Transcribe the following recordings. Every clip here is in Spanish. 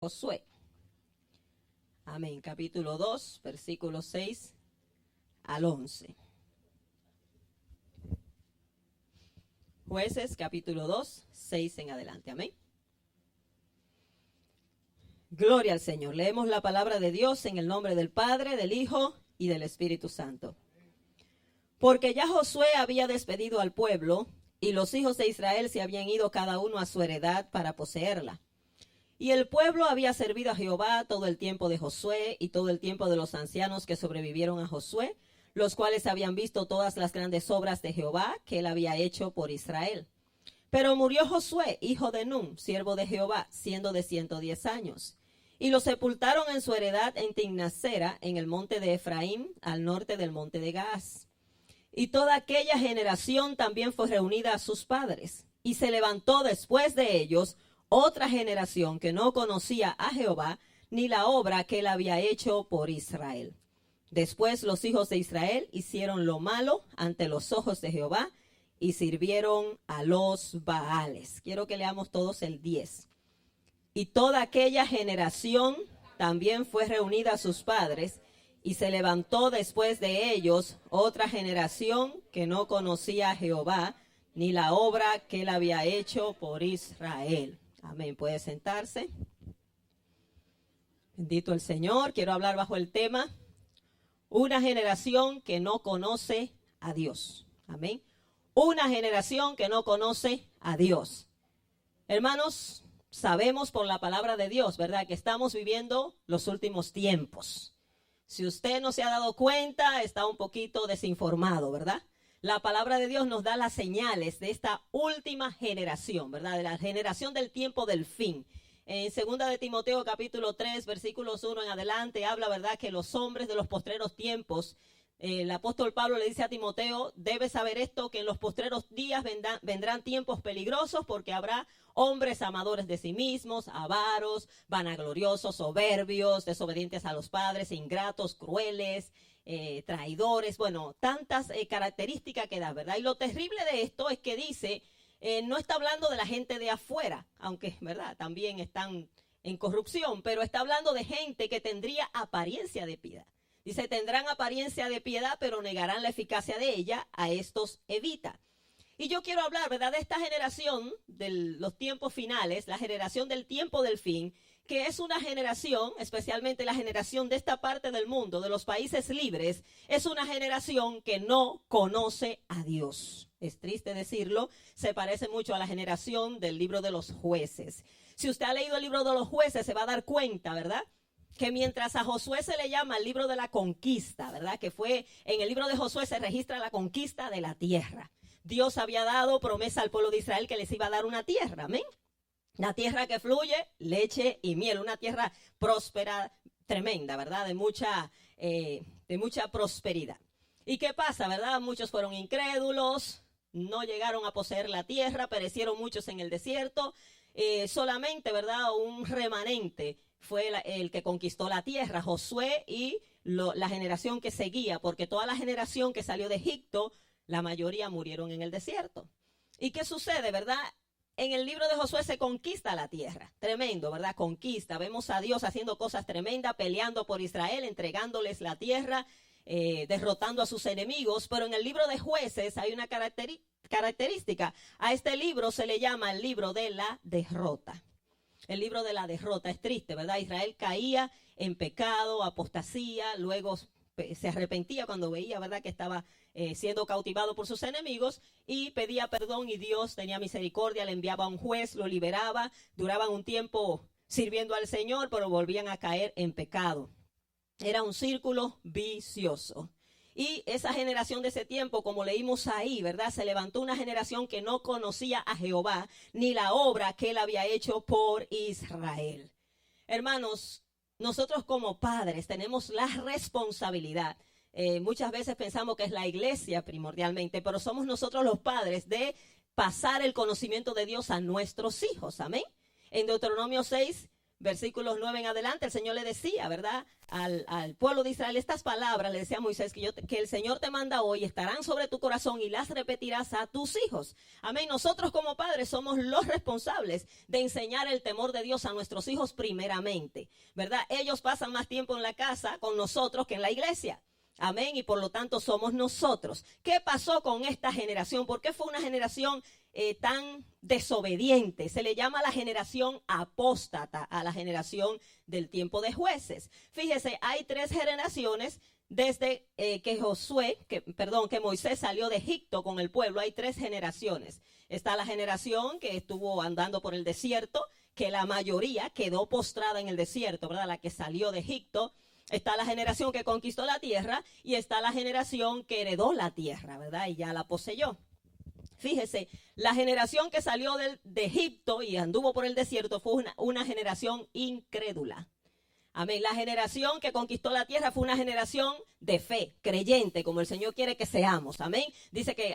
Josué. Amén. Capítulo 2, versículos 6 al 11. Jueces, capítulo 2, 6 en adelante. Amén. Gloria al Señor. Leemos la palabra de Dios en el nombre del Padre, del Hijo y del Espíritu Santo. Porque ya Josué había despedido al pueblo, y los hijos de Israel se habían ido cada uno a su heredad para poseerla. Y el pueblo había servido a Jehová todo el tiempo de Josué y todo el tiempo de los ancianos que sobrevivieron a Josué, los cuales habían visto todas las grandes obras de Jehová que él había hecho por Israel. Pero murió Josué, hijo de Nun, siervo de Jehová, siendo de 110 años. Y lo sepultaron en su heredad en Timnasera, en el monte de Efraín, al norte del monte de Gaas. Y toda aquella generación también fue reunida a sus padres. Y se levantó después de ellos otra generación que no conocía a Jehová, ni la obra que él había hecho por Israel. Después los hijos de Israel hicieron lo malo ante los ojos de Jehová y sirvieron a los Baales. Quiero que leamos todos el 10. Y toda aquella generación también fue reunida a sus padres, y se levantó después de ellos otra generación que no conocía a Jehová, ni la obra que él había hecho por Israel. Amén. Puede sentarse. Bendito el Señor. Quiero hablar bajo el tema: una generación que no conoce a Dios. Amén. Una generación que no conoce a Dios. Hermanos, sabemos por la palabra de Dios, ¿verdad?, que estamos viviendo los últimos tiempos. Si usted no se ha dado cuenta, está un poquito desinformado, ¿verdad? La palabra de Dios nos da las señales de esta última generación, ¿verdad? De la generación del tiempo del fin. En 2 de Timoteo capítulo 3, versículos 1 en adelante, habla, ¿verdad?, que los hombres de los postreros tiempos, el apóstol Pablo le dice a Timoteo: debes saber esto, que en los postreros días vendrán tiempos peligrosos, porque habrá hombres amadores de sí mismos, avaros, vanagloriosos, soberbios, desobedientes a los padres, ingratos, crueles, traidores. Bueno, tantas características que da, ¿verdad? Y lo terrible de esto es que dice, no está hablando de la gente de afuera, aunque, ¿verdad?, también están en corrupción, pero está hablando de gente que tendría apariencia de piedad. Dice, tendrán apariencia de piedad, pero negarán la eficacia de ella. A estos evita. Y yo quiero hablar, ¿verdad?, de esta generación de los tiempos finales, la generación del tiempo del fin, que es una generación, especialmente la generación de esta parte del mundo, de los países libres, es una generación que no conoce a Dios. Es triste decirlo, se parece mucho a la generación del libro de los jueces. Si usted ha leído el libro de los jueces, se va a dar cuenta, ¿verdad?, que mientras a Josué se le llama el libro de la conquista, ¿verdad?, que fue en el libro de Josué se registra la conquista de la tierra. Dios había dado promesa al pueblo de Israel que les iba a dar una tierra, amén. Una tierra que fluye leche y miel, una tierra próspera, tremenda, ¿verdad?, de mucha prosperidad. ¿Y qué pasa, verdad? Muchos fueron incrédulos, no llegaron a poseer la tierra, perecieron muchos en el desierto. Solamente, ¿verdad?, un remanente fue el que conquistó la tierra, Josué y la generación que seguía, porque toda la generación que salió de Egipto, la mayoría murieron en el desierto. ¿Y qué sucede, verdad? En el libro de Josué se conquista la tierra. Tremendo, ¿verdad? Conquista. Vemos a Dios haciendo cosas tremendas, peleando por Israel, entregándoles la tierra, derrotando a sus enemigos. Pero en el libro de Jueces hay una característica. A este libro se le llama el libro de la derrota. El libro de la derrota. Es triste, ¿verdad? Israel caía en pecado, apostasía, luego se arrepentía cuando veía, ¿verdad?, que estaba siendo cautivado por sus enemigos, y pedía perdón, y Dios tenía misericordia, le enviaba a un juez, lo liberaba, duraban un tiempo sirviendo al Señor, pero volvían a caer en pecado. Era un círculo vicioso. Y esa generación de ese tiempo, como leímos ahí, ¿verdad?, se levantó una generación que no conocía a Jehová, ni la obra que él había hecho por Israel. Hermanos, nosotros como padres tenemos la responsabilidad. Muchas veces pensamos que es la iglesia primordialmente, pero somos nosotros los padres de pasar el conocimiento de Dios a nuestros hijos. Amén. En Deuteronomio 6, versículos 9 en adelante, el Señor le decía, ¿verdad? Al pueblo de Israel estas palabras, le decía a Moisés que el Señor te manda hoy, estarán sobre tu corazón y las repetirás a tus hijos. Amén. Nosotros como padres somos los responsables de enseñar el temor de Dios a nuestros hijos primeramente, ¿verdad? Ellos pasan más tiempo en la casa con nosotros que en la iglesia. Amén, y por lo tanto somos nosotros. ¿Qué pasó con esta generación? ¿Por qué fue una generación tan desobediente? Se le llama la generación apóstata a la generación del tiempo de jueces. Fíjese, hay 3 generaciones desde que Moisés salió de Egipto con el pueblo. Hay 3 generaciones. Está la generación que estuvo andando por el desierto, que la mayoría quedó postrada en el desierto, ¿verdad? La que salió de Egipto. Está la generación que conquistó la tierra y está la generación que heredó la tierra, ¿verdad? Y ya la poseyó. Fíjese, la generación que salió de Egipto y anduvo por el desierto fue una generación incrédula. Amén. La generación que conquistó la tierra fue una generación de fe, creyente, como el Señor quiere que seamos. Amén. Dice que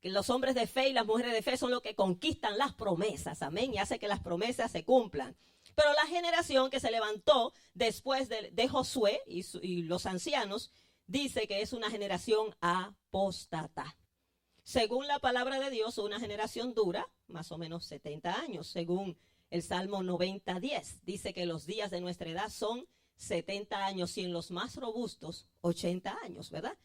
los hombres de fe y las mujeres de fe son los que conquistan las promesas. Amén. Y hace que las promesas se cumplan. Pero la generación que se levantó después de Josué y los ancianos, dice que es una generación apóstata. Según la palabra de Dios, una generación dura más o menos 70 años. Según el Salmo 90:10, dice que los días de nuestra edad son 70 años y en los más robustos 80 años, ¿verdad?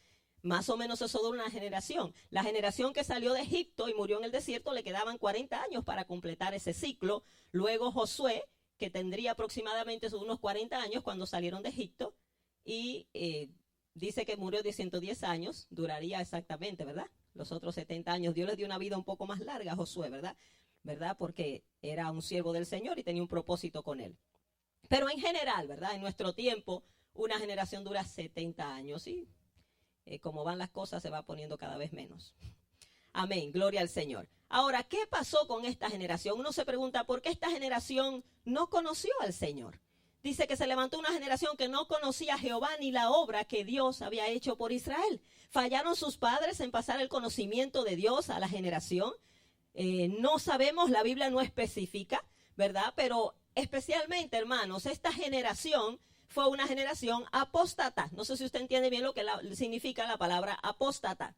Más o menos eso dura una generación. La generación que salió de Egipto y murió en el desierto le quedaban 40 años para completar ese ciclo. Luego Josué, que tendría aproximadamente unos 40 años cuando salieron de Egipto, y dice que murió de 110 años, duraría exactamente, ¿verdad? Los otros 70 años. Dios le dio una vida un poco más larga a Josué, ¿verdad? Porque era un siervo del Señor y tenía un propósito con él. Pero en general, ¿verdad? En nuestro tiempo, una generación dura 70 años y como van las cosas se va poniendo cada vez menos. Amén, gloria al Señor. Ahora, ¿qué pasó con esta generación? Uno se pregunta, ¿por qué esta generación no conoció al Señor? Dice que se levantó una generación que no conocía a Jehová ni la obra que Dios había hecho por Israel. ¿Fallaron sus padres en pasar el conocimiento de Dios a la generación? No sabemos, la Biblia no especifica, ¿verdad? Pero especialmente, hermanos, esta generación fue una generación apóstata. No sé si usted entiende bien lo que significa la palabra apóstata.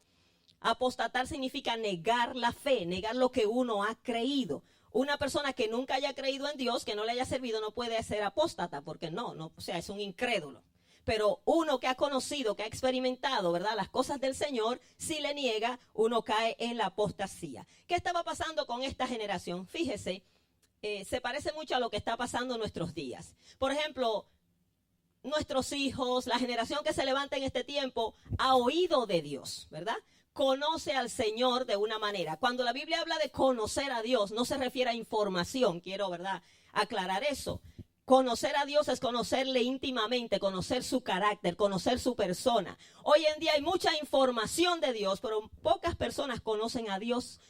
Apostatar significa negar la fe, negar lo que uno ha creído. Una persona que nunca haya creído en Dios, que no le haya servido, no puede ser apóstata, porque no, o sea, es un incrédulo. Pero uno que ha conocido, que ha experimentado, ¿verdad?, las cosas del Señor, si le niega, uno cae en la apostasía. ¿Qué estaba pasando con esta generación? Fíjese, se parece mucho a lo que está pasando en nuestros días. Por ejemplo, nuestros hijos, la generación que se levanta en este tiempo, ha oído de Dios, ¿verdad? Conoce al Señor de una manera. Cuando la Biblia habla de conocer a Dios, no se refiere a información, quiero, ¿verdad?, aclarar eso. Conocer a Dios es conocerle íntimamente, conocer su carácter, conocer su persona. Hoy en día hay mucha información de Dios, pero pocas personas conocen a Dios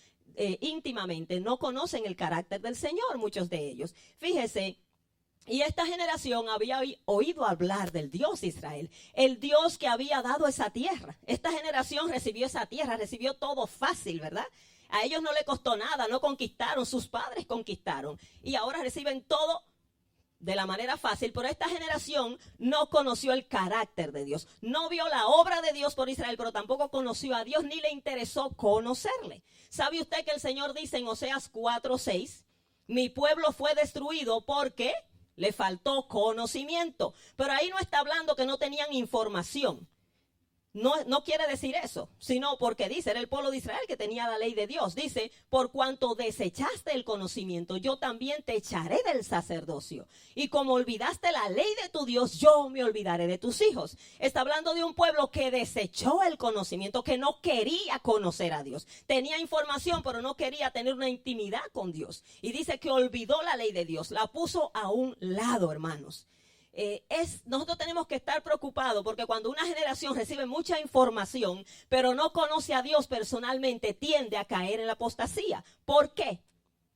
íntimamente. No conocen el carácter del Señor, muchos de ellos. Fíjese, y esta generación había oído hablar del Dios de Israel, el Dios que había dado esa tierra. Esta generación recibió esa tierra, recibió todo fácil, ¿verdad? A ellos no le costó nada, no conquistaron, sus padres conquistaron. Y ahora reciben todo de la manera fácil, pero esta generación no conoció el carácter de Dios, no vio la obra de Dios por Israel, pero tampoco conoció a Dios ni le interesó conocerle. ¿Sabe usted que el Señor dice en Oseas 4:6, mi pueblo fue destruido porque le faltó conocimiento? Pero ahí no está hablando que no tenían información. No quiere decir eso, sino porque dice, era el pueblo de Israel que tenía la ley de Dios. Dice, por cuanto desechaste el conocimiento, yo también te echaré del sacerdocio. Y como olvidaste la ley de tu Dios, yo me olvidaré de tus hijos. Está hablando de un pueblo que desechó el conocimiento, que no quería conocer a Dios. Tenía información, pero no quería tener una intimidad con Dios. Y dice que olvidó la ley de Dios, la puso a un lado, hermanos. Nosotros tenemos que estar preocupados porque cuando una generación recibe mucha información pero no conoce a Dios personalmente, tiende a caer en la apostasía. ¿Por qué?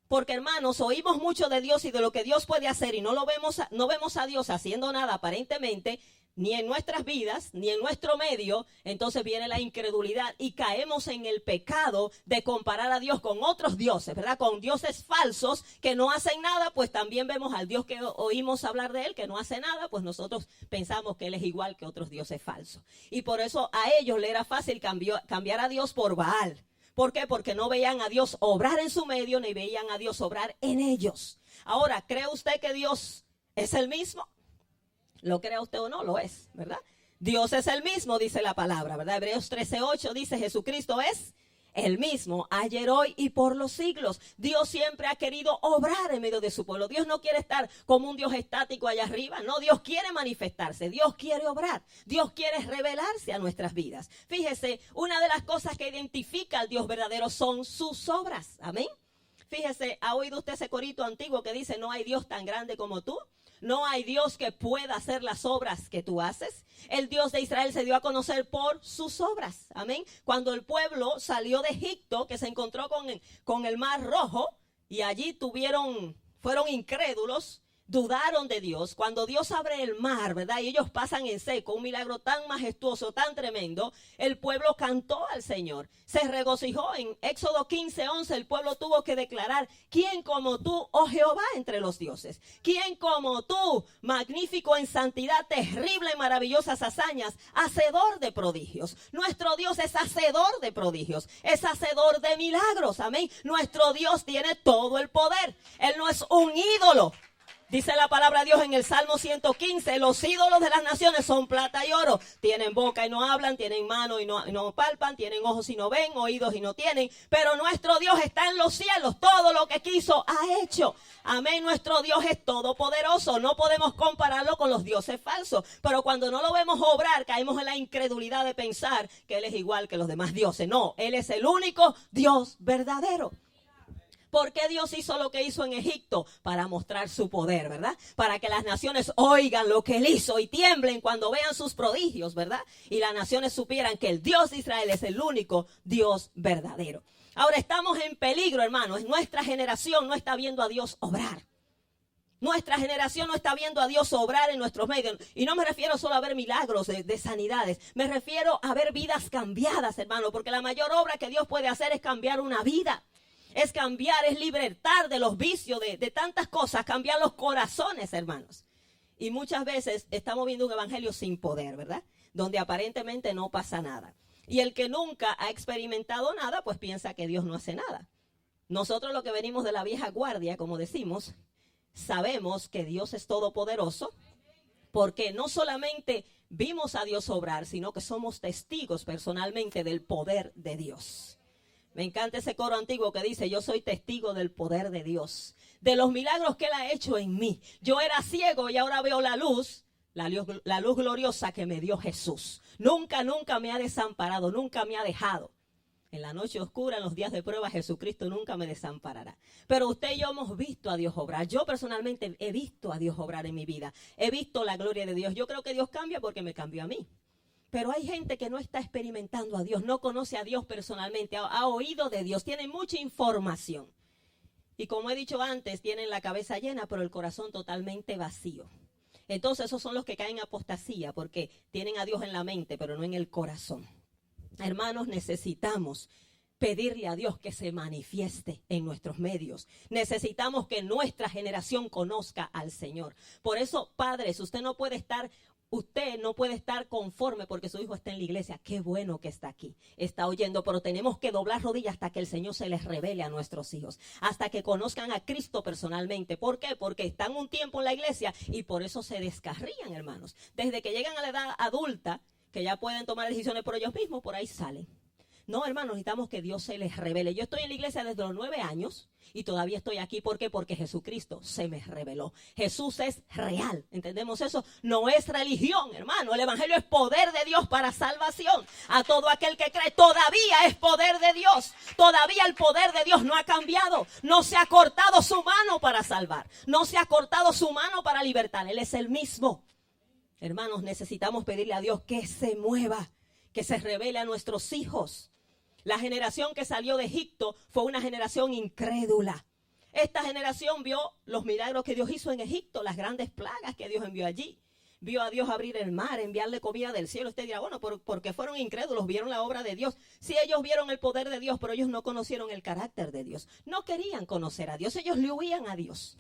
Porque, hermanos, oímos mucho de Dios y de lo que Dios puede hacer y no vemos a Dios haciendo nada aparentemente. ni en nuestras vidas, ni en nuestro medio, entonces viene la incredulidad y caemos en el pecado de comparar a Dios con otros dioses, ¿verdad? Con dioses falsos que no hacen nada, pues también vemos al Dios que oímos hablar de él, que no hace nada, pues nosotros pensamos que él es igual que otros dioses falsos. Y por eso a ellos le era fácil cambiar a Dios por Baal. ¿Por qué? Porque no veían a Dios obrar en su medio, ni veían a Dios obrar en ellos. Ahora, ¿cree usted que Dios es el mismo? Lo crea usted o no, lo es, ¿verdad? Dios es el mismo, dice la palabra, ¿verdad? Hebreos 13:8 dice, Jesucristo es el mismo, ayer, hoy y por los siglos. Dios siempre ha querido obrar en medio de su pueblo. Dios no quiere estar como un Dios estático allá arriba, no, Dios quiere manifestarse, Dios quiere obrar, Dios quiere revelarse a nuestras vidas. Fíjese, una de las cosas que identifica al Dios verdadero son sus obras, amén. Fíjese, ¿ha oído usted ese corito antiguo que dice, no hay Dios tan grande como tú? No hay Dios que pueda hacer las obras que tú haces. El Dios de Israel se dio a conocer por sus obras. Amén. Cuando el pueblo salió de Egipto, que se encontró con el Mar Rojo, y allí fueron incrédulos, dudaron de Dios. Cuando Dios abre el mar, ¿verdad? Y ellos pasan en seco, un milagro tan majestuoso, tan tremendo, el pueblo cantó al Señor. Se regocijó. En Éxodo 15:11 el pueblo tuvo que declarar, ¿quién como tú, oh Jehová, entre los dioses? ¿Quién como tú, magnífico en santidad, terrible en maravillosas hazañas, hacedor de prodigios? Nuestro Dios es hacedor de prodigios, es hacedor de milagros, amén. Nuestro Dios tiene todo el poder. Él no es un ídolo. Dice la palabra de Dios en el Salmo 115, los ídolos de las naciones son plata y oro. Tienen boca y no hablan, tienen mano y no palpan, tienen ojos y no ven, oídos y no tienen. Pero nuestro Dios está en los cielos, todo lo que quiso ha hecho. Amén, nuestro Dios es todopoderoso. No podemos compararlo con los dioses falsos. Pero cuando no lo vemos obrar, caemos en la incredulidad de pensar que Él es igual que los demás dioses. No, Él es el único Dios verdadero. ¿Por qué Dios hizo lo que hizo en Egipto? Para mostrar su poder, ¿verdad? Para que las naciones oigan lo que Él hizo y tiemblen cuando vean sus prodigios, ¿verdad? Y las naciones supieran que el Dios de Israel es el único Dios verdadero. Ahora estamos en peligro, hermanos. Nuestra generación no está viendo a Dios obrar. Nuestra generación no está viendo a Dios obrar en nuestros medios. Y no me refiero solo a ver milagros de sanidades. Me refiero a ver vidas cambiadas, hermano. Porque la mayor obra que Dios puede hacer es cambiar una vida. Es cambiar, es libertar de los vicios, de tantas cosas, cambiar los corazones, hermanos. Y muchas veces estamos viendo un evangelio sin poder, ¿verdad? Donde aparentemente no pasa nada. Y el que nunca ha experimentado nada, pues piensa que Dios no hace nada. Nosotros los que venimos de la vieja guardia, como decimos, sabemos que Dios es todopoderoso, porque no solamente vimos a Dios obrar, sino que somos testigos personalmente del poder de Dios. Me encanta ese coro antiguo que dice, yo soy testigo del poder de Dios, de los milagros que Él ha hecho en mí. Yo era ciego y ahora veo la luz gloriosa que me dio Jesús. Nunca me ha desamparado, nunca me ha dejado. En la noche oscura, en los días de prueba, Jesucristo nunca me desamparará. Pero usted y yo hemos visto a Dios obrar. Yo personalmente he visto a Dios obrar en mi vida. He visto la gloria de Dios. Yo creo que Dios cambia porque me cambió a mí. Pero hay gente que no está experimentando a Dios, no conoce a Dios personalmente, ha oído de Dios, tiene mucha información. Y como he dicho antes, tienen la cabeza llena, pero el corazón totalmente vacío. Entonces esos son los que caen en apostasía, porque tienen a Dios en la mente, pero no en el corazón. Hermanos, necesitamos pedirle a Dios que se manifieste en nuestros medios. Necesitamos que nuestra generación conozca al Señor. Por eso, padres, usted no puede estar conforme porque su hijo está en la iglesia. Qué bueno que está aquí, está oyendo, pero tenemos que doblar rodillas hasta que el Señor se les revele a nuestros hijos, hasta que conozcan a Cristo personalmente. ¿Por qué? Porque están un tiempo en la iglesia y por eso se descarrían, hermanos. Desde que llegan a la edad adulta, que ya pueden tomar decisiones por ellos mismos, por ahí salen. No, hermanos, necesitamos que Dios se les revele. Yo estoy en la iglesia desde los 9 años y todavía estoy aquí. ¿Por qué? Porque Jesucristo se me reveló. Jesús es real. ¿Entendemos eso? No es religión, hermano. El evangelio es poder de Dios para salvación. A todo aquel que cree, todavía es poder de Dios. Todavía el poder de Dios no ha cambiado. No se ha cortado su mano para salvar. No se ha cortado su mano para libertar. Él es el mismo. Hermanos, necesitamos pedirle a Dios que se mueva, que se revele a nuestros hijos. La generación que salió de Egipto fue una generación incrédula. Esta generación vio los milagros que Dios hizo en Egipto, las grandes plagas que Dios envió allí. vio a Dios abrir el mar, enviarle comida del cielo. Usted dirá, bueno, porque fueron incrédulos, vieron la obra de Dios. Sí, ellos vieron el poder de Dios, pero ellos no conocieron el carácter de Dios. No querían conocer a Dios, ellos le huían a Dios.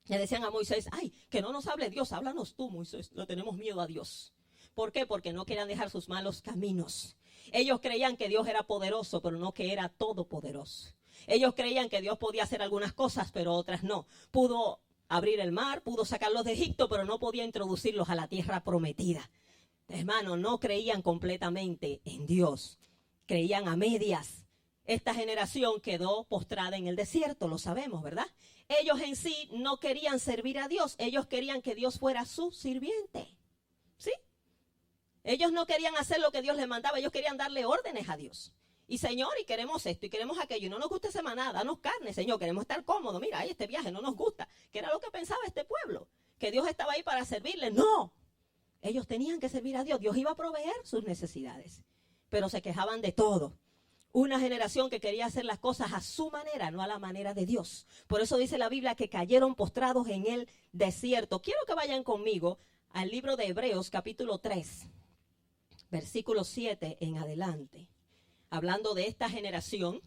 Le decían a Moisés, ay, que no nos hable Dios, háblanos tú, Moisés, no tenemos miedo a Dios. ¿Por qué? Porque no querían dejar sus malos caminos. Ellos creían que Dios era poderoso, pero no que era todopoderoso. Ellos creían que Dios podía hacer algunas cosas, pero otras no. Pudo abrir el mar, pudo sacarlos de Egipto, pero no podía introducirlos a la tierra prometida. Hermano, no creían completamente en Dios. Creían a medias. Esta generación quedó postrada en el desierto, lo sabemos, ¿verdad? Ellos en sí no querían servir a Dios. Ellos querían que Dios fuera su sirviente. ¿Sí? Ellos no querían hacer lo que Dios les mandaba. Ellos querían darle órdenes a Dios. Y Señor, y queremos esto, y queremos aquello, y no nos gusta esa manada, danos carne, Señor, queremos estar cómodos, mira, este viaje no nos gusta, que era lo que pensaba este pueblo, que Dios estaba ahí para servirle. No, ellos tenían que servir a Dios, Dios iba a proveer sus necesidades, pero se quejaban de todo. Una generación que quería hacer las cosas a su manera, no a la manera de Dios. Por eso dice la Biblia que cayeron postrados en el desierto. Quiero que vayan conmigo al libro de Hebreos, capítulo 3, versículo 7 en adelante. Hablando de esta generación,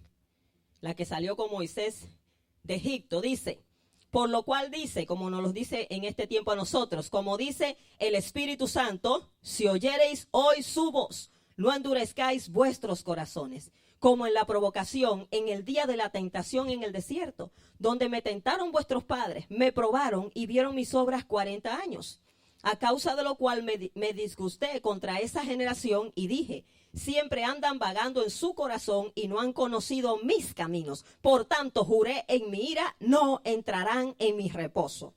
la que salió con Moisés de Egipto, dice, por lo cual dice, como nos lo dice en este tiempo a nosotros, como dice el Espíritu Santo, si oyereis hoy su voz, no endurezcáis vuestros corazones, como en la provocación, en el día de la tentación en el desierto, donde me tentaron vuestros padres, me probaron y vieron mis obras 40 años, a causa de lo cual me disgusté contra esa generación y dije, siempre andan vagando en su corazón y no han conocido mis caminos. Por tanto, juré en mi ira, no entrarán en mi reposo.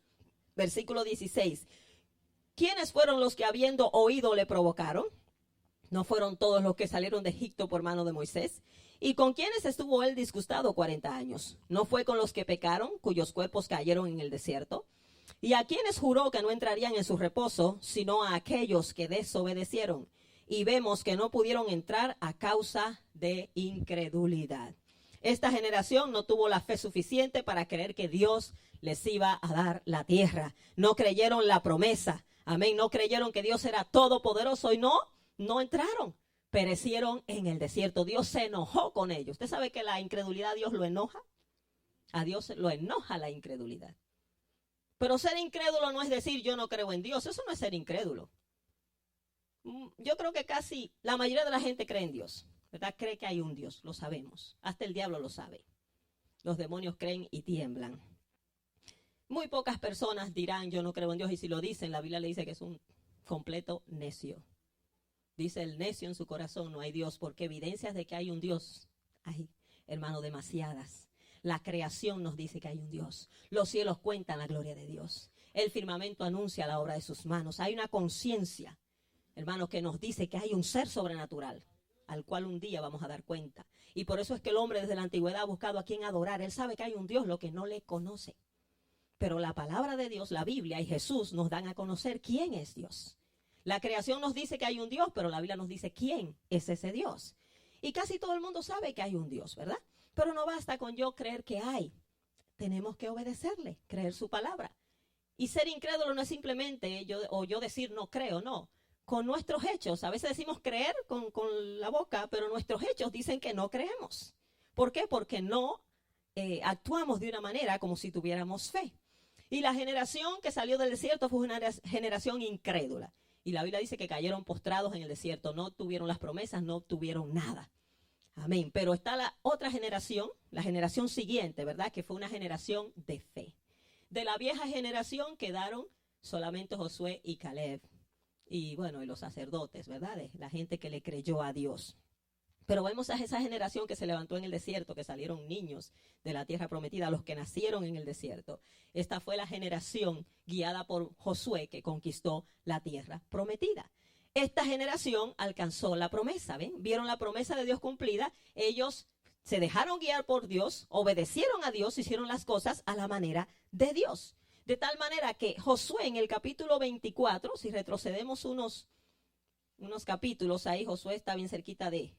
Versículo 16. ¿Quiénes fueron los que habiendo oído le provocaron? ¿No fueron todos los que salieron de Egipto por mano de Moisés? ¿Y con quiénes estuvo él disgustado 40 años? ¿No fue con los que pecaron, cuyos cuerpos cayeron en el desierto? ¿Y a quiénes juró que no entrarían en su reposo, sino a aquellos que desobedecieron? Y vemos que no pudieron entrar a causa de incredulidad. Esta generación no tuvo la fe suficiente para creer que Dios les iba a dar la tierra. No creyeron la promesa. Amén. No creyeron que Dios era todopoderoso y no entraron. Perecieron en el desierto. Dios se enojó con ellos. ¿Usted sabe que la incredulidad a Dios lo enoja? A Dios lo enoja la incredulidad. Pero ser incrédulo no es decir yo no creo en Dios. Eso no es ser incrédulo. Yo creo que casi la mayoría de la gente cree en Dios, ¿verdad? Cree que hay un Dios, lo sabemos. Hasta el diablo lo sabe. Los demonios creen y tiemblan. Muy pocas personas dirán yo no creo en Dios, y si lo dicen, la Biblia le dice que es un completo necio. Dice el necio en su corazón no hay Dios, porque evidencias de que hay un Dios hay, hermano, demasiadas. La creación nos dice que hay un Dios. Los cielos cuentan la gloria de Dios. El firmamento anuncia la obra de sus manos. Hay una conciencia, hermano, que nos dice que hay un ser sobrenatural al cual un día vamos a dar cuenta. Y por eso es que el hombre desde la antigüedad ha buscado a quien adorar. Él sabe que hay un Dios, lo que no le conoce. Pero la palabra de Dios, la Biblia y Jesús nos dan a conocer quién es Dios. La creación nos dice que hay un Dios, pero la Biblia nos dice quién es ese Dios. Y casi todo el mundo sabe que hay un Dios, ¿verdad? Pero no basta con yo creer que hay. Tenemos que obedecerle, creer su palabra. Y ser incrédulo no es simplemente yo decir no creo, no. Con nuestros hechos, a veces decimos creer con la boca, pero nuestros hechos dicen que no creemos. ¿Por qué? Porque no actuamos de una manera como si tuviéramos fe. Y la generación que salió del desierto fue una generación incrédula. Y la Biblia dice que cayeron postrados en el desierto, no obtuvieron las promesas, no obtuvieron nada. Amén. Pero está la otra generación, la generación siguiente, ¿verdad? Que fue una generación de fe. De la vieja generación quedaron solamente Josué y Caleb. Y bueno, y los sacerdotes, ¿verdad? La gente que le creyó a Dios. Pero vemos a esa generación que se levantó en el desierto, que salieron niños de la tierra prometida, los que nacieron en el desierto. Esta fue la generación guiada por Josué que conquistó la tierra prometida. Esta generación alcanzó la promesa, ¿ven? Vieron la promesa de Dios cumplida. Ellos se dejaron guiar por Dios, obedecieron a Dios, hicieron las cosas a la manera de Dios. De tal manera que Josué en el capítulo 24, si retrocedemos unos capítulos ahí, Josué está bien cerquita de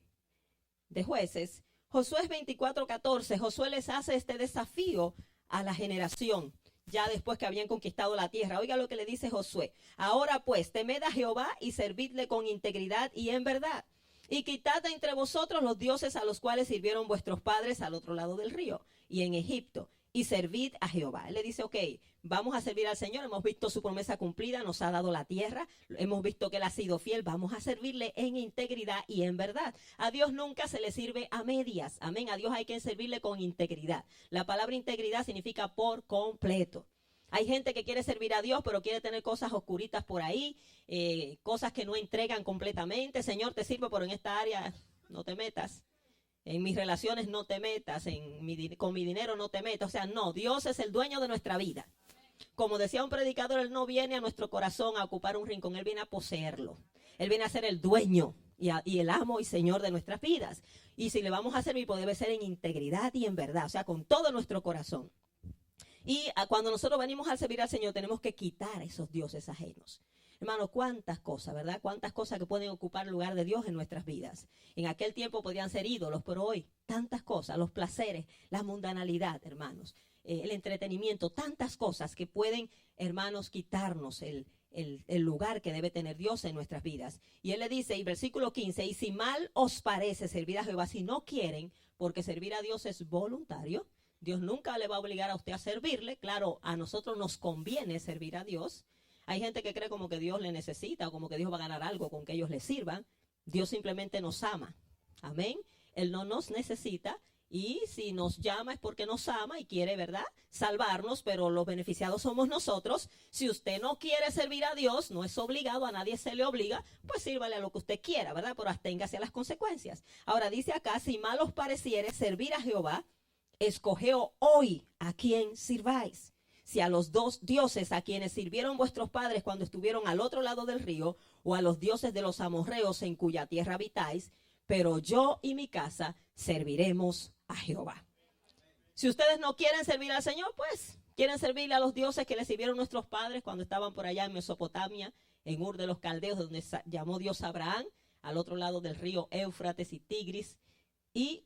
Jueces. Josué 24:14, Josué les hace este desafío a la generación. ya después que habían conquistado la tierra. Oiga lo que le dice Josué. Ahora pues, temed a Jehová y servidle con integridad y en verdad. Y quitad de entre vosotros los dioses a los cuales sirvieron vuestros padres al otro lado del río y en Egipto. Y servid a Jehová. Él le dice, ok, vamos a servir al Señor. Hemos visto su promesa cumplida, nos ha dado la tierra. Hemos visto que Él ha sido fiel. Vamos a servirle en integridad y en verdad. A Dios nunca se le sirve a medias. Amén. A Dios hay que servirle con integridad. La palabra integridad significa por completo. Hay gente que quiere servir a Dios, pero quiere tener cosas oscuritas por ahí, cosas que no entregan completamente. Señor, te sirvo, pero en esta área no te metas. En mis relaciones no te metas, con mi dinero no te metas. O sea, no, Dios es el dueño de nuestra vida. Como decía un predicador, Él no viene a nuestro corazón a ocupar un rincón, Él viene a poseerlo. Él viene a ser el dueño y el amo y señor de nuestras vidas. Y si le vamos a servir, pues debe ser en integridad y en verdad, o sea, con todo nuestro corazón. Y cuando nosotros venimos a servir al Señor, tenemos que quitar esos dioses ajenos. Hermano, cuántas cosas, ¿verdad? Cuántas cosas que pueden ocupar el lugar de Dios en nuestras vidas. En aquel tiempo podían ser ídolos, pero hoy tantas cosas, los placeres, la mundanalidad, hermanos, el entretenimiento, tantas cosas que pueden, hermanos, quitarnos el lugar que debe tener Dios en nuestras vidas. Y Él le dice, y versículo 15, y si mal os parece servir a Jehová, si no quieren, porque servir a Dios es voluntario, Dios nunca le va a obligar a usted a servirle. Claro, a nosotros nos conviene servir a Dios. Hay gente que cree como que Dios le necesita o como que Dios va a ganar algo con que ellos le sirvan. Dios simplemente nos ama. Amén. Él no nos necesita y si nos llama es porque nos ama y quiere, ¿verdad?, salvarnos, pero los beneficiados somos nosotros. Si usted no quiere servir a Dios, no es obligado, a nadie se le obliga, pues sírvale a lo que usted quiera, ¿verdad? Pero absténgase a las consecuencias. Ahora dice acá, si mal os pareciere servir a Jehová, escogeos hoy a quién sirváis. Si a los dos dioses a quienes sirvieron vuestros padres cuando estuvieron al otro lado del río, o a los dioses de los amorreos en cuya tierra habitáis, pero yo y mi casa serviremos a Jehová. Si ustedes no quieren servir al Señor, pues quieren servirle a los dioses que le sirvieron nuestros padres cuando estaban por allá en Mesopotamia, en Ur de los Caldeos, donde llamó Dios a Abraham, al otro lado del río Éufrates y Tigris.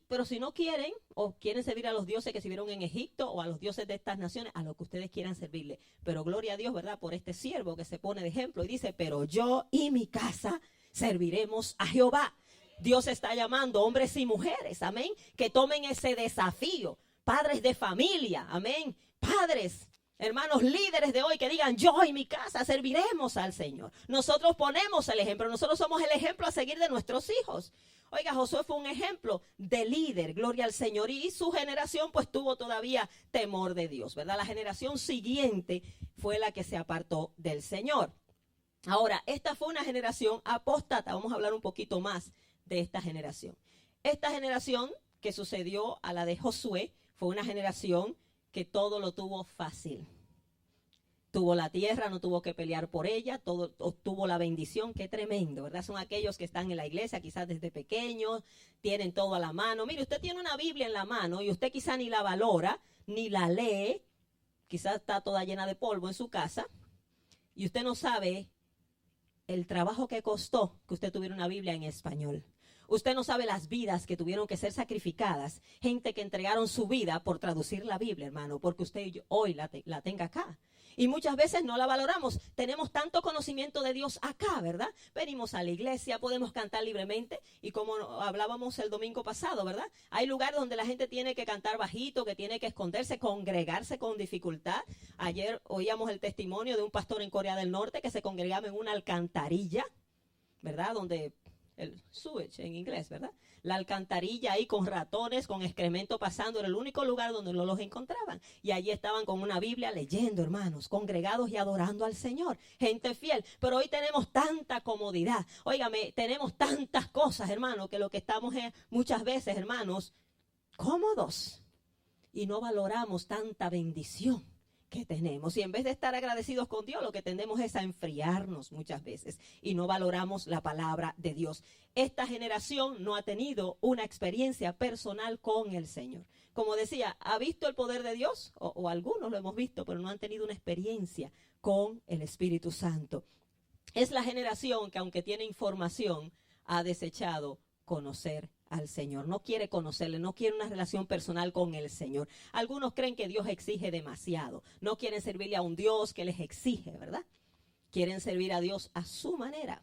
Pero si no quieren, o quieren servir a los dioses que sirvieron en Egipto, o a los dioses de estas naciones, a lo que ustedes quieran servirle. Pero gloria a Dios, ¿verdad?, por este siervo que se pone de ejemplo y dice, pero yo y mi casa serviremos a Jehová. Dios está llamando hombres y mujeres, amén, que tomen ese desafío. Padres de familia, amén, padres, hermanos líderes de hoy que digan, yo y mi casa serviremos al Señor. Nosotros ponemos el ejemplo, nosotros somos el ejemplo a seguir de nuestros hijos. Oiga, Josué fue un ejemplo de líder, gloria al Señor, y su generación pues tuvo todavía temor de Dios, ¿verdad? La generación siguiente fue la que se apartó del Señor. Ahora, esta fue una generación apóstata, vamos a hablar un poquito más de esta generación. Esta generación que sucedió a la de Josué fue una generación que todo lo tuvo fácil. Tuvo la tierra, no tuvo que pelear por ella, todo obtuvo la bendición. Qué tremendo, ¿verdad? Son aquellos que están en la iglesia quizás desde pequeños, tienen todo a la mano. Mire, usted tiene una Biblia en la mano y usted quizás ni la valora, ni la lee, quizás está toda llena de polvo en su casa y usted no sabe el trabajo que costó que usted tuviera una Biblia en español. Usted no sabe las vidas que tuvieron que ser sacrificadas, gente que entregaron su vida por traducir la Biblia, hermano, porque usted hoy la tenga acá. Y muchas veces no la valoramos. Tenemos tanto conocimiento de Dios acá, ¿verdad? Venimos a la iglesia, podemos cantar libremente. Y como hablábamos el domingo pasado, ¿verdad? Hay lugares donde la gente tiene que cantar bajito, que tiene que esconderse, congregarse con dificultad. Ayer oíamos el testimonio de un pastor en Corea del Norte que se congregaba en una alcantarilla, ¿verdad? Donde el sewage en inglés, ¿verdad? La alcantarilla ahí con ratones, con excremento pasando, era el único lugar donde no los encontraban. Y allí estaban con una Biblia leyendo, hermanos, congregados y adorando al Señor. Gente fiel. Pero hoy tenemos tanta comodidad. Óigame, tenemos tantas cosas, hermanos, que lo que estamos es muchas veces, hermanos, cómodos. Y no valoramos tanta bendición que tenemos. Y en vez de estar agradecidos con Dios, lo que tendemos es a enfriarnos muchas veces y no valoramos la palabra de Dios. Esta generación no ha tenido una experiencia personal con el Señor. Como decía, ¿ha visto el poder de Dios? O algunos lo hemos visto, pero no han tenido una experiencia con el Espíritu Santo. Es la generación que, aunque tiene información, ha desechado conocer al Señor, no quiere conocerle, no quiere una relación personal con el Señor. Algunos creen que Dios exige demasiado, no quieren servirle a un Dios que les exige, ¿verdad? Quieren servir a Dios a su manera,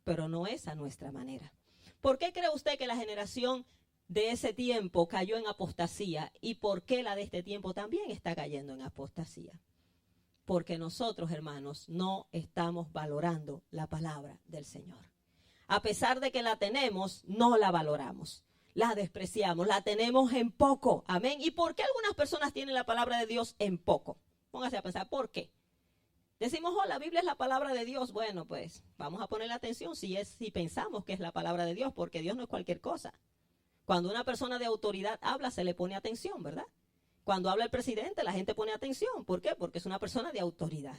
pero no es a nuestra manera. ¿Por qué cree usted que la generación de ese tiempo cayó en apostasía y por qué la de este tiempo también está cayendo en apostasía? Porque nosotros, hermanos, no estamos valorando la palabra del Señor. A pesar de que la tenemos, no la valoramos, la despreciamos, la tenemos en poco. Amén. ¿Y por qué algunas personas tienen la palabra de Dios en poco? Póngase a pensar, ¿por qué? Decimos, oh, la Biblia es la palabra de Dios. Bueno, pues vamos a ponerle atención si pensamos que es la palabra de Dios, porque Dios no es cualquier cosa. Cuando una persona de autoridad habla, se le pone atención, ¿verdad? Cuando habla el presidente, la gente pone atención. ¿Por qué? Porque es una persona de autoridad.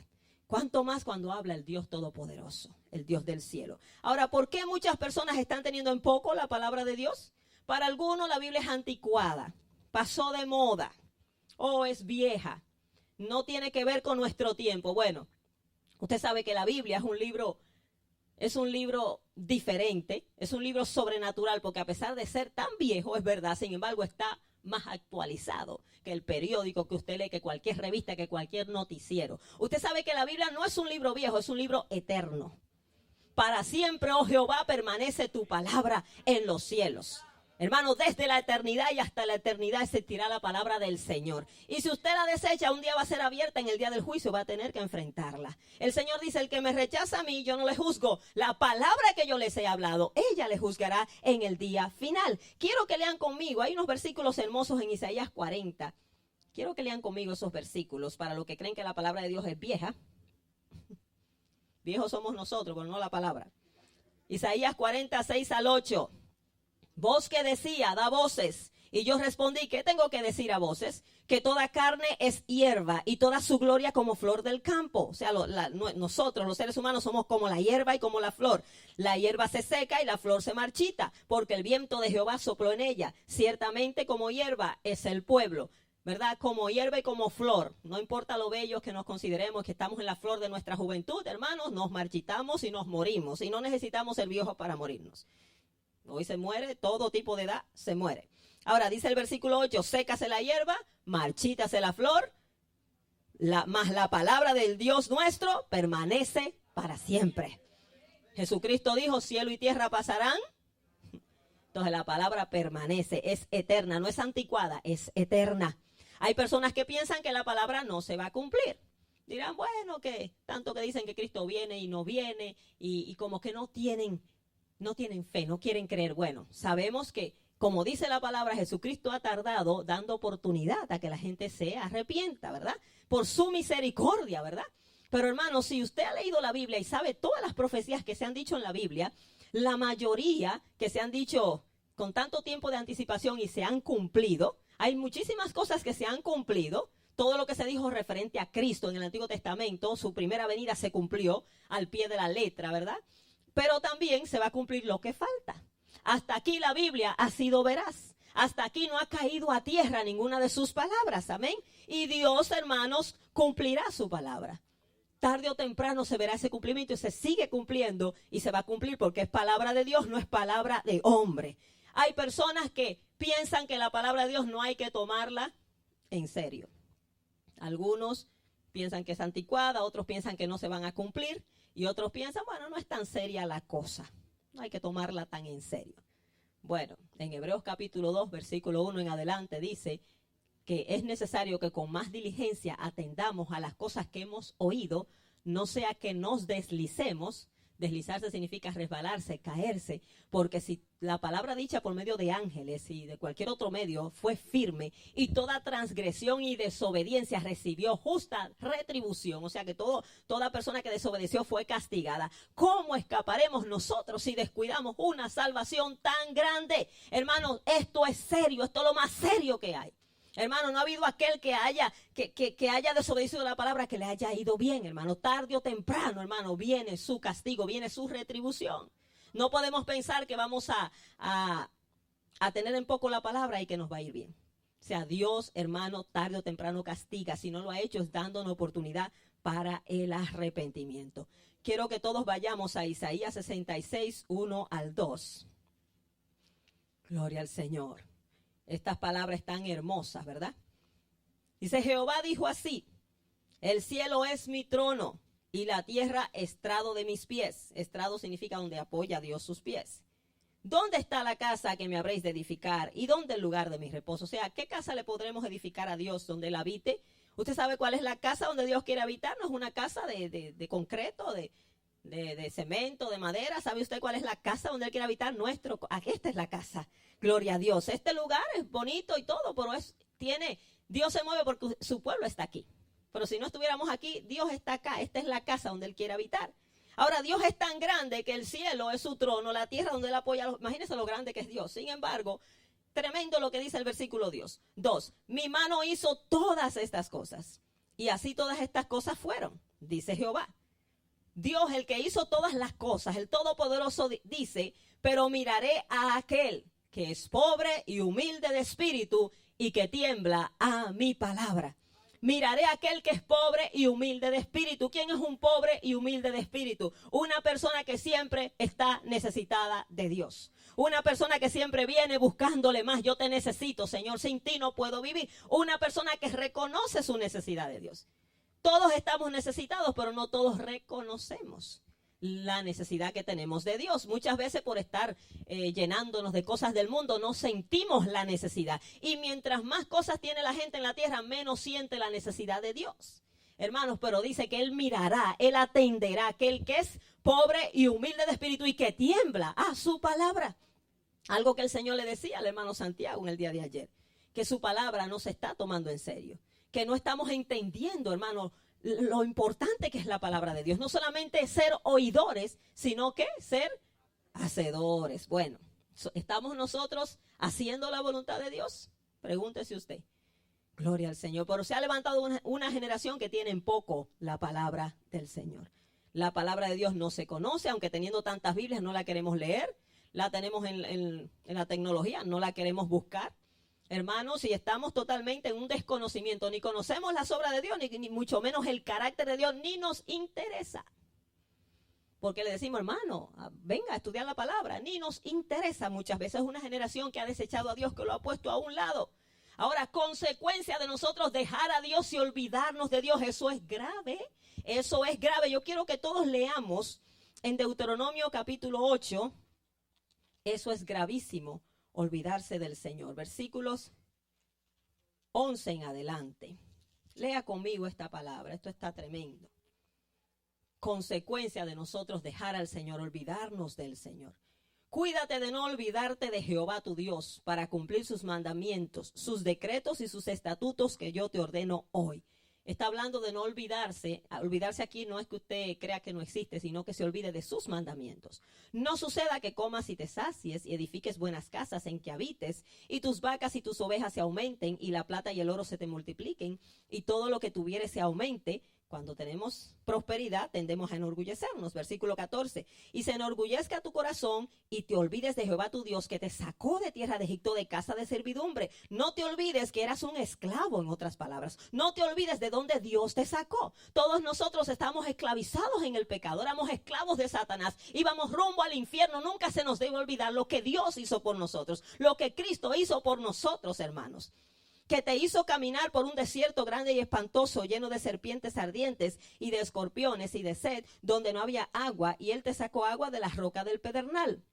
¿Cuánto más cuando habla el Dios Todopoderoso, el Dios del cielo? Ahora, ¿por qué muchas personas están teniendo en poco la palabra de Dios? Para algunos la Biblia es anticuada, pasó de moda, o es vieja, no tiene que ver con nuestro tiempo. Bueno, usted sabe que la Biblia es un libro diferente, es un libro sobrenatural, porque a pesar de ser tan viejo, es verdad, sin embargo está más actualizado que el periódico que usted lee, que cualquier revista, que cualquier noticiero. Usted sabe que la Biblia no es un libro viejo, es un libro eterno. Para siempre, oh Jehová, permanece tu palabra en los cielos. Hermano, desde la eternidad y hasta la eternidad existirá la palabra del Señor. Y si usted la desecha, un día va a ser abierta en el día del juicio, va a tener que enfrentarla. El Señor dice, el que me rechaza a mí, yo no le juzgo. La palabra que yo les he hablado, ella le juzgará en el día final. Quiero que lean conmigo, hay unos versículos hermosos en Isaías 40. Quiero que lean conmigo esos versículos para los que creen que la palabra de Dios es vieja. Viejos somos nosotros, pero no la palabra. Isaías 40, 6 al 8. Voz que decía, da voces. Y yo respondí, ¿qué tengo que decir a voces? Que toda carne es hierba y toda su gloria como flor del campo. O sea, nosotros los seres humanos somos como la hierba y como la flor. La hierba se seca y la flor se marchita, porque el viento de Jehová sopló en ella. Ciertamente como hierba es el pueblo, ¿verdad? Como hierba y como flor. No importa lo bellos que nos consideremos, que estamos en la flor de nuestra juventud, hermanos, nos marchitamos y nos morimos. Y no necesitamos ser viejos para morirnos. Hoy se muere, todo tipo de edad se muere. Ahora dice el versículo 8, sécase la hierba, marchítase la flor, mas la palabra del Dios nuestro permanece para siempre. Jesucristo dijo, cielo y tierra pasarán. Entonces la palabra permanece, es eterna, no es anticuada, es eterna. Hay personas que piensan que la palabra no se va a cumplir. Dirán, bueno, que tanto que dicen que Cristo viene y no viene y como que no tienen fe, no quieren creer. Bueno, sabemos que, como dice la palabra, Jesucristo ha tardado dando oportunidad a que la gente se arrepienta, ¿verdad? Por su misericordia, ¿verdad? Pero hermano, si usted ha leído la Biblia y sabe todas las profecías que se han dicho en la Biblia, la mayoría que se han dicho con tanto tiempo de anticipación y se han cumplido, hay muchísimas cosas que se han cumplido. Todo lo que se dijo referente a Cristo en el Antiguo Testamento, su primera venida se cumplió al pie de la letra, ¿verdad? Pero también se va a cumplir lo que falta. Hasta aquí la Biblia ha sido veraz. Hasta aquí no ha caído a tierra ninguna de sus palabras. Amén. Y Dios, hermanos, cumplirá su palabra. Tarde o temprano se verá ese cumplimiento y se sigue cumpliendo y se va a cumplir porque es palabra de Dios, no es palabra de hombre. Hay personas que piensan que la palabra de Dios no hay que tomarla en serio. Algunos piensan que es anticuada, otros piensan que no se van a cumplir. Y otros piensan, bueno, no es tan seria la cosa, no hay que tomarla tan en serio. Bueno, en Hebreos capítulo 2, versículo 1 en adelante dice que es necesario que con más diligencia atendamos a las cosas que hemos oído, no sea que nos deslicemos. Deslizarse significa resbalarse, caerse, porque si la palabra dicha por medio de ángeles y de cualquier otro medio fue firme y toda transgresión y desobediencia recibió justa retribución, o sea que toda persona que desobedeció fue castigada, ¿cómo escaparemos nosotros si descuidamos una salvación tan grande? Hermanos, esto es serio, esto es lo más serio que hay. Hermano, no ha habido aquel que haya desobedecido la palabra que le haya ido bien, hermano. Tarde o temprano, hermano, viene su castigo, viene su retribución. No podemos pensar que vamos a tener en poco la palabra y que nos va a ir bien. O sea, Dios, hermano, tarde o temprano castiga. Si no lo ha hecho, es dándonos oportunidad para el arrepentimiento. Quiero que todos vayamos a Isaías 66, 1 al 2. Gloria al Señor. Estas palabras tan hermosas, ¿verdad? Dice, Jehová dijo así: el cielo es mi trono y la tierra estrado de mis pies. Estrado significa donde apoya Dios sus pies. ¿Dónde está la casa que me habréis de edificar? ¿Y dónde el lugar de mi reposo? O sea, ¿qué casa le podremos edificar a Dios donde Él habite? ¿Usted sabe cuál es la casa donde Dios quiere habitar? No es una casa de concreto, de cemento, de madera. ¿Sabe usted cuál es la casa donde Él quiere habitar? Esta es la casa. Gloria a Dios. Este lugar es bonito y todo, pero Dios se mueve porque su pueblo está aquí. Pero si no estuviéramos aquí, Dios está acá. Esta es la casa donde Él quiere habitar. Ahora, Dios es tan grande que el cielo es su trono, la tierra donde Él apoya. Imagínense lo grande que es Dios. Sin embargo, tremendo lo que dice el versículo 2. Mi mano hizo todas estas cosas. Y así todas estas cosas fueron, dice Jehová. Dios, el que hizo todas las cosas, el Todopoderoso, dice, pero miraré a aquel que es pobre y humilde de espíritu y que tiembla a mi palabra. Miraré a aquel que es pobre y humilde de espíritu. ¿Quién es un pobre y humilde de espíritu? Una persona que siempre está necesitada de Dios. Una persona que siempre viene buscándole más. Yo te necesito, Señor, sin ti no puedo vivir. Una persona que reconoce su necesidad de Dios. Todos estamos necesitados, pero no todos reconocemos la necesidad que tenemos de Dios. Muchas veces por estar llenándonos de cosas del mundo no sentimos la necesidad. Y mientras más cosas tiene la gente en la tierra, menos siente la necesidad de Dios. Hermanos, pero dice que Él mirará, Él atenderá a aquel que es pobre y humilde de espíritu y que tiembla a su palabra. Algo que el Señor le decía al hermano Santiago en el día de ayer, que su palabra no se está tomando en serio, que no estamos entendiendo, hermano, lo importante que es la palabra de Dios. No solamente ser oidores, sino que ser hacedores. Bueno, ¿estamos nosotros haciendo la voluntad de Dios? Pregúntese usted. Gloria al Señor. Pero se ha levantado una generación que tiene en poco la palabra del Señor. La palabra de Dios no se conoce, aunque teniendo tantas Biblias no la queremos leer. La tenemos en la tecnología, no la queremos buscar. Hermanos, si estamos totalmente en un desconocimiento, ni conocemos las obras de Dios, ni mucho menos el carácter de Dios, ni nos interesa. Porque le decimos, hermano, venga a estudiar la palabra, ni nos interesa. Muchas veces una generación que ha desechado a Dios, que lo ha puesto a un lado. Ahora, consecuencia de nosotros dejar a Dios y olvidarnos de Dios, eso es grave, eso es grave. Yo quiero que todos leamos en Deuteronomio capítulo 8, eso es gravísimo. Olvidarse del Señor. Versículos 11 en adelante. Lea conmigo esta palabra. Esto está tremendo. Consecuencia de nosotros dejar al Señor, olvidarnos del Señor. Cuídate de no olvidarte de Jehová tu Dios para cumplir sus mandamientos, sus decretos y sus estatutos que yo te ordeno hoy. Está hablando de no olvidarse. Olvidarse aquí no es que usted crea que no existe, sino que se olvide de sus mandamientos. No suceda que comas y te sacies y edifiques buenas casas en que habites, y tus vacas y tus ovejas se aumenten, y la plata y el oro se te multipliquen, y todo lo que tuvieres se aumente. Cuando tenemos prosperidad, tendemos a enorgullecernos. Versículo 14. Y se enorgullezca tu corazón y te olvides de Jehová tu Dios, que te sacó de tierra de Egipto, de casa de servidumbre. No te olvides que eras un esclavo, en otras palabras. No te olvides de dónde Dios te sacó. Todos nosotros estamos esclavizados en el pecado. Éramos esclavos de Satanás. Íbamos rumbo al infierno. Nunca se nos debe olvidar lo que Dios hizo por nosotros. Lo que Cristo hizo por nosotros, hermanos. Que te hizo caminar por un desierto grande y espantoso, lleno de serpientes ardientes y de escorpiones y de sed, donde no había agua, y Él te sacó agua de la roca del pedernal.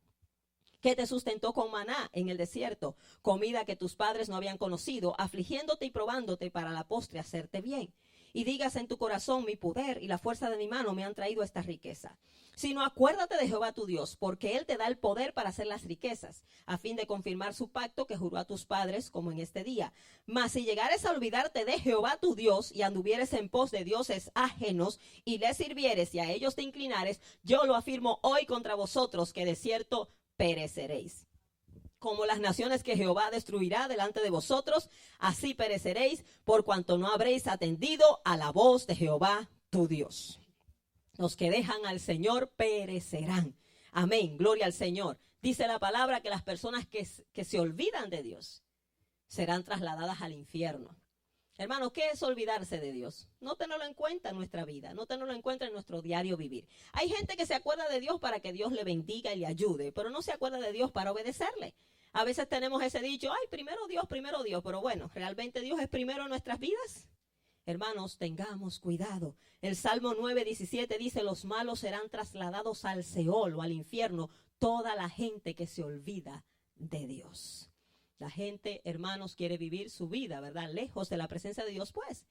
Que te sustentó con maná en el desierto, comida que tus padres no habían conocido, afligiéndote y probándote para la postre hacerte bien. Y digas en tu corazón, mi poder y la fuerza de mi mano me han traído esta riqueza. Sino acuérdate de Jehová tu Dios, porque Él te da el poder para hacer las riquezas, a fin de confirmar su pacto que juró a tus padres, como en este día. Mas si llegares a olvidarte de Jehová tu Dios, y anduvieres en pos de dioses ajenos, y les sirvieres y a ellos te inclinares, yo lo afirmo hoy contra vosotros, que de cierto pereceréis. Como las naciones que Jehová destruirá delante de vosotros, así pereceréis, por cuanto no habréis atendido a la voz de Jehová tu Dios. Los que dejan al Señor perecerán. Amén, gloria al Señor. Dice la palabra que las personas que se olvidan de Dios serán trasladadas al infierno. Hermano, ¿qué es olvidarse de Dios? No tenerlo en cuenta en nuestra vida, no tenerlo en cuenta en nuestro diario vivir. Hay gente que se acuerda de Dios para que Dios le bendiga y le ayude, pero no se acuerda de Dios para obedecerle. A veces tenemos ese dicho, ay, primero Dios, pero bueno, ¿realmente Dios es primero en nuestras vidas? Hermanos, tengamos cuidado. El Salmo 9:17 dice, los malos serán trasladados al Seol o al infierno, toda la gente que se olvida de Dios. La gente, hermanos, quiere vivir su vida, ¿verdad? Lejos de la presencia de Dios, pues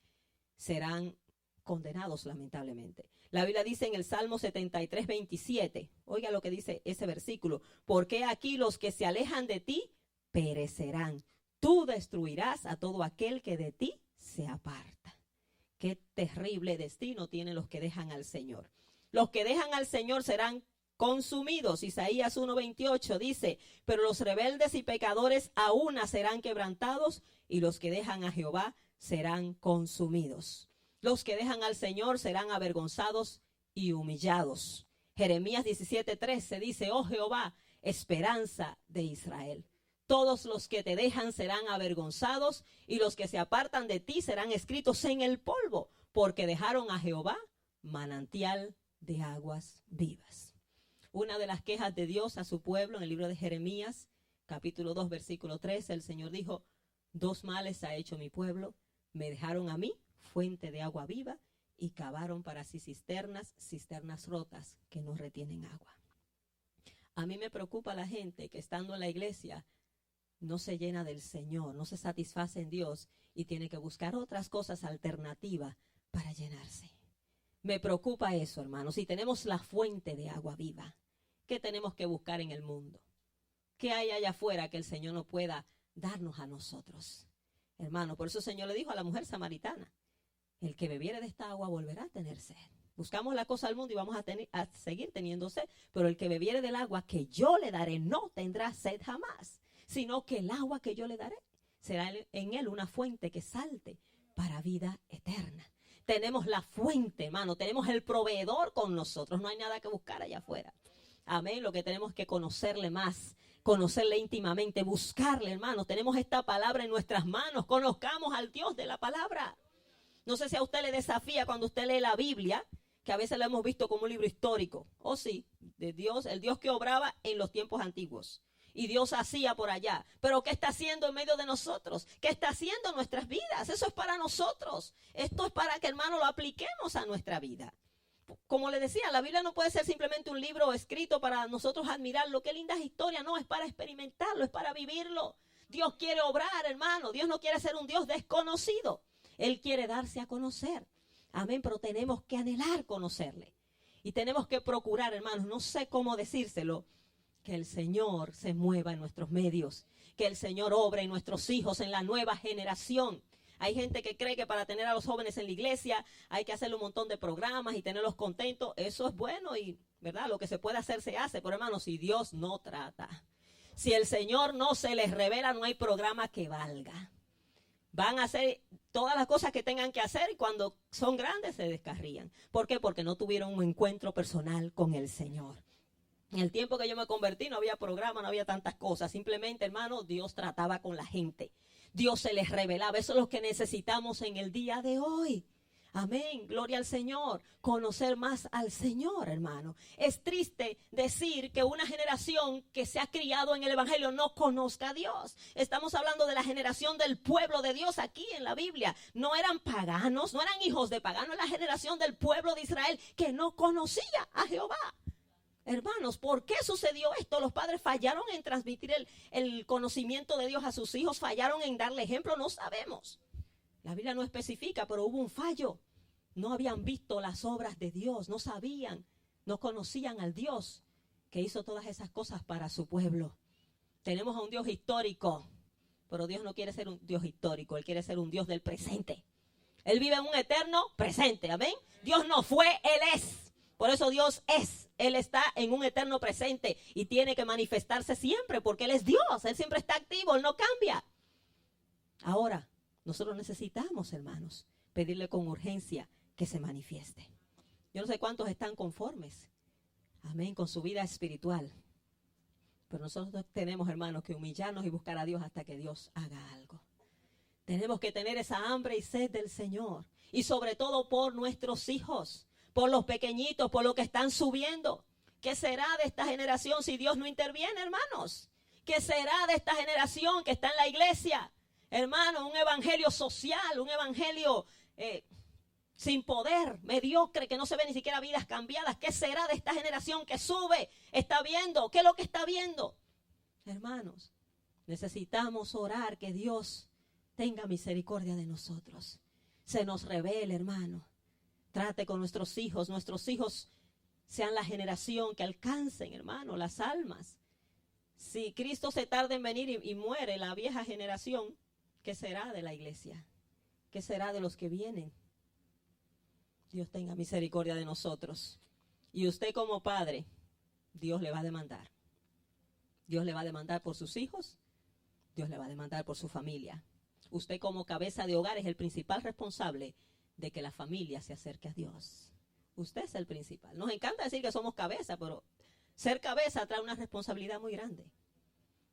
serán condenados lamentablemente. La Biblia dice en el Salmo 73:27, oiga lo que dice ese versículo, porque aquí los que se alejan de ti perecerán. Tú destruirás a todo aquel que de ti se aparta. Qué terrible destino tienen los que dejan al Señor. Los que dejan al Señor serán consumidos. Isaías 1:28 dice, pero los rebeldes y pecadores a una serán quebrantados y los que dejan a Jehová serán consumidos. Los que dejan al Señor serán avergonzados y humillados. Jeremías 17:13 dice, oh Jehová, esperanza de Israel. Todos los que te dejan serán avergonzados y los que se apartan de ti serán escritos en el polvo, porque dejaron a Jehová manantial de aguas vivas. Una de las quejas de Dios a su pueblo en el libro de Jeremías, capítulo 2, versículo 13, el Señor dijo, dos males ha hecho mi pueblo, me dejaron a mí, fuente de agua viva, y cavaron para sí cisternas rotas que no retienen agua. A mí me preocupa la gente que estando en la iglesia no se llena del Señor, no se satisface en Dios y tiene que buscar otras cosas alternativas para llenarse. Me preocupa eso, hermanos. Si tenemos la fuente de agua viva, ¿qué tenemos que buscar en el mundo? ¿Qué hay allá afuera que el Señor no pueda darnos a nosotros? Hermano, por eso el Señor le dijo a la mujer samaritana, el que bebiere de esta agua volverá a tener sed. Buscamos la cosa del mundo y vamos a seguir teniendo sed, pero el que bebiere del agua que yo le daré no tendrá sed jamás, sino que el agua que yo le daré será en él una fuente que salte para vida eterna. Tenemos la fuente, hermano, tenemos el proveedor con nosotros, no hay nada que buscar allá afuera. Amén, lo que tenemos que conocerle más, conocerle íntimamente, buscarle, hermano. Tenemos esta palabra en nuestras manos, conozcamos al Dios de la palabra. No sé si a usted le desafía cuando usted lee la Biblia, que a veces la hemos visto como un libro histórico. Oh sí, de Dios, el Dios que obraba en los tiempos antiguos. Y Dios hacía por allá. Pero ¿qué está haciendo en medio de nosotros? ¿Qué está haciendo en nuestras vidas? Eso es para nosotros. Esto es para que, hermano, lo apliquemos a nuestra vida. Como le decía, la Biblia no puede ser simplemente un libro escrito para nosotros admirarlo. Qué lindas historias. No, es para experimentarlo, es para vivirlo. Dios quiere obrar, hermano. Dios no quiere ser un Dios desconocido. Él quiere darse a conocer. Amén, pero tenemos que anhelar conocerle. Y tenemos que procurar, hermanos, no sé cómo decírselo, que el Señor se mueva en nuestros medios, que el Señor obre en nuestros hijos, en la nueva generación. Hay gente que cree que para tener a los jóvenes en la iglesia hay que hacerle un montón de programas y tenerlos contentos. Eso es bueno y, ¿verdad? Lo que se puede hacer se hace. Pero, hermanos, si Dios no trata, si el Señor no se les revela, no hay programa que valga. Van a hacer todas las cosas que tengan que hacer y cuando son grandes se descarrían. ¿Por qué? Porque no tuvieron un encuentro personal con el Señor. En el tiempo que yo me convertí no había programa, no había tantas cosas. Simplemente, hermano, Dios trataba con la gente. Dios se les revelaba. Eso es lo que necesitamos en el día de hoy. Amén, gloria al Señor. Conocer más al Señor, hermano. Es triste decir que una generación que se ha criado en el Evangelio no conozca a Dios. Estamos hablando de la generación del pueblo de Dios aquí en la Biblia. No eran paganos, no eran hijos de paganos. La generación del pueblo de Israel que no conocía a Jehová. Hermanos, ¿por qué sucedió esto? Los padres fallaron en transmitir el conocimiento de Dios a sus hijos, fallaron en darle ejemplo, no sabemos. La Biblia no especifica, pero hubo un fallo. No habían visto las obras de Dios, no sabían, no conocían al Dios que hizo todas esas cosas para su pueblo. Tenemos a un Dios histórico, pero Dios no quiere ser un Dios histórico, Él quiere ser un Dios del presente. Él vive en un eterno presente, amén. Dios no fue, Él es. Por eso Dios es. Él está en un eterno presente y tiene que manifestarse siempre porque Él es Dios. Él siempre está activo, Él no cambia. Ahora, nosotros necesitamos, hermanos, pedirle con urgencia que se manifieste. Yo no sé cuántos están conformes, amén, con su vida espiritual. Pero nosotros tenemos, hermanos, que humillarnos y buscar a Dios hasta que Dios haga algo. Tenemos que tener esa hambre y sed del Señor. Y sobre todo por nuestros hijos, por los pequeñitos, por los que están subiendo. ¿Qué será de esta generación si Dios no interviene, hermanos? ¿Qué será de esta generación que está en la iglesia? Hermano, un evangelio social, un evangelio sin poder, mediocre, que no se ve ni siquiera vidas cambiadas. ¿Qué será de esta generación que sube, está viendo? ¿Qué es lo que está viendo? Hermanos, necesitamos orar que Dios tenga misericordia de nosotros. Se nos revele, hermano. Trate con nuestros hijos sean la generación que alcancen, hermano, las almas. Si Cristo se tarda en venir y muere la vieja generación, ¿qué será de la iglesia? ¿Qué será de los que vienen? Dios tenga misericordia de nosotros. Y usted como padre, Dios le va a demandar. Dios le va a demandar por sus hijos, Dios le va a demandar por su familia. Usted como cabeza de hogar es el principal responsable de que la familia se acerque a Dios. Usted es el principal. Nos encanta decir que somos cabeza, pero ser cabeza trae una responsabilidad muy grande.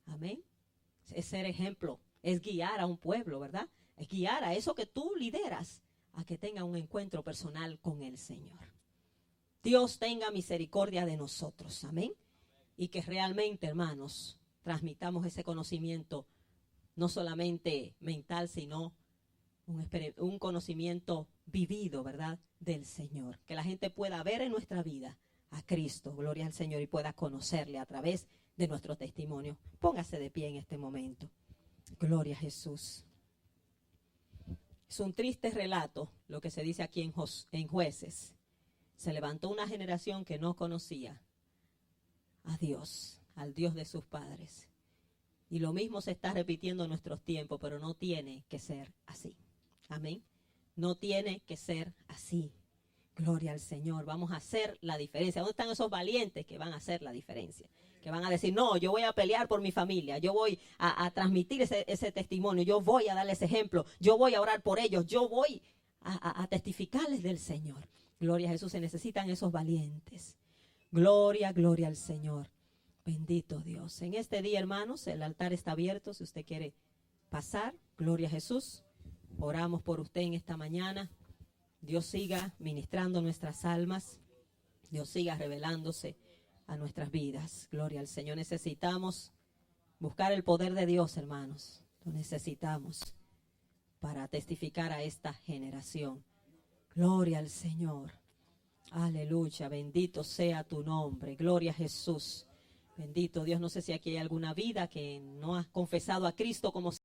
Amén. Es ser ejemplo, es guiar a un pueblo, ¿verdad? Es guiar a eso que tú lideras a que tenga un encuentro personal con el Señor. Dios tenga misericordia de nosotros. Amén. Y que realmente, hermanos, transmitamos ese conocimiento, no solamente mental, sino un conocimiento vivido, ¿verdad?, del Señor. Que la gente pueda ver en nuestra vida a Cristo, gloria al Señor, y pueda conocerle a través de nuestro testimonio. Póngase de pie en este momento. Gloria a Jesús. Es un triste relato lo que se dice aquí en Jueces. Se levantó una generación que no conocía a Dios, al Dios de sus padres. Y lo mismo se está repitiendo en nuestros tiempos, pero no tiene que ser así. Amén. No tiene que ser así. Gloria al Señor. Vamos a hacer la diferencia. ¿Dónde están esos valientes que van a hacer la diferencia? Que van a decir, no, yo voy a pelear por mi familia. Yo voy a transmitir ese testimonio. Yo voy a darles ejemplo. Yo voy a orar por ellos. Yo voy a testificarles del Señor. Gloria a Jesús. Se necesitan esos valientes. Gloria, gloria al Señor. Bendito Dios. En este día, hermanos, el altar está abierto. Si usted quiere pasar, gloria a Jesús. Oramos por usted en esta mañana. Dios siga ministrando nuestras almas. Dios siga revelándose a nuestras vidas. Gloria al Señor. Necesitamos buscar el poder de Dios, hermanos. Lo necesitamos para testificar a esta generación. Gloria al Señor. Aleluya. Bendito sea tu nombre. Gloria a Jesús. Bendito Dios. No sé si aquí hay alguna vida que no ha confesado a Cristo como